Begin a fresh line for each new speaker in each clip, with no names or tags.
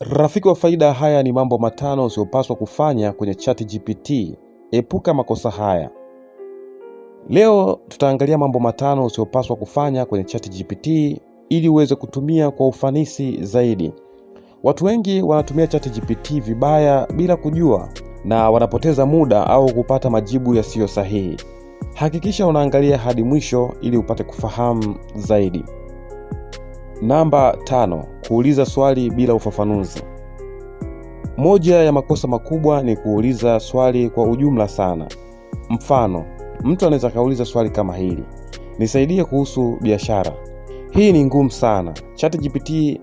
Rafiki wa faida, haya ni mambo matano usiyopaswa kufanya kwenye ChatGPT. Epuka makosa haya. Leo tutaangalia mambo matano usiyopaswa kufanya kwenye ChatGPT ili uweze kutumia kwa ufanisi zaidi. Watu wengi wanatumia ChatGPT vibaya bila kujua, na wanapoteza muda au kupata majibu yasiyo sahihi. Hakikisha unaangalia hadi mwisho ili upate kufahamu zaidi. Namba 5. Kuuliza swali bila ufafanuzi. Moja ya makosa makubwa ni kuuliza swali kwa ujumla sana. Mfano, mtu anaweza kauliza swali kama hili: nisaidie kuhusu biashara. Hii ni ngumu sana. ChatGPT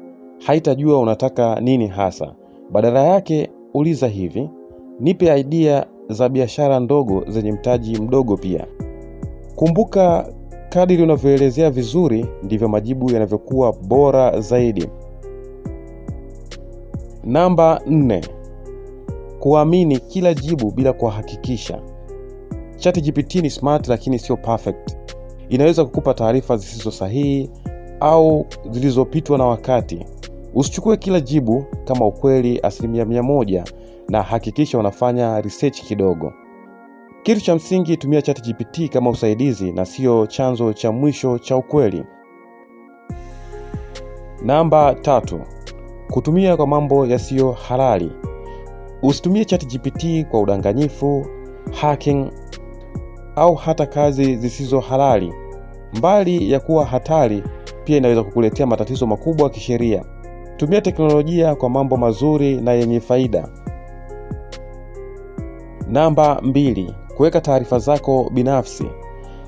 haitajua unataka nini hasa. Badala yake, uliza hivi: nipe idea za biashara ndogo zenye mtaji mdogo pia. Kumbuka, kadiri unavyoelezea vizuri ndivyo majibu yanavyokuwa bora zaidi. Namba 4. Kuamini kila jibu bila kuhakikisha. ChatGPT ni smart lakini sio perfect. Inaweza kukupa taarifa zisizo sahihi au zilizopitwa na wakati. Usichukue kila jibu kama ukweli 100%, na hakikisha unafanya research kidogo. Kitu cha msingi, tumia ChatGPT kama usaidizi na sio chanzo cha mwisho cha ukweli. Namba 3. Kutumia kwa mambo yasiyo halali. Usitumie ChatGPT kwa udanganyifu, hacking au hata kazi zisizo halali. Mbali ya kuwa hatari, pia inaweza kukuletea matatizo makubwa kisheria. Tumia teknolojia kwa mambo mazuri na yenye faida. Namba 2. Kuweka taarifa zako binafsi.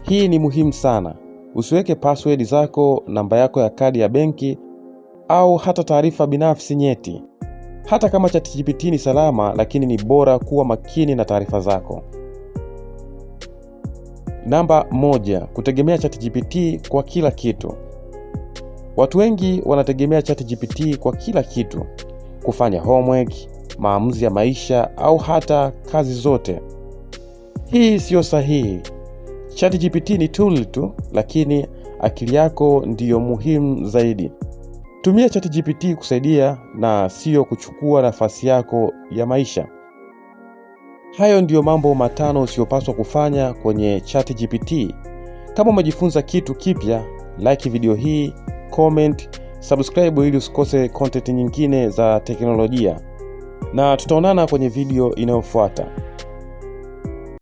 Hii ni muhimu sana. Usiweke password zako, namba yako ya kadi ya benki au hata taarifa binafsi nyeti. Hata kama ChatGPT ni salama, lakini ni bora kuwa makini na taarifa zako. Namba 1. Kutegemea ChatGPT kwa kila kitu. Watu wengi wanategemea ChatGPT kwa kila kitu: kufanya homework, maamuzi ya maisha au hata kazi zote. Hii sio sahihi. ChatGPT ni tool tu, lakini akili yako ndiyo muhimu zaidi. Tumia ChatGPT kusaidia na sio kuchukua nafasi yako ya maisha. Hayo ndiyo mambo matano usiyopaswa kufanya kwenye ChatGPT. Kama umejifunza kitu kipya, like video hii, comment, subscribe ili usikose content nyingine za teknolojia. Na tutaonana kwenye video inayofuata.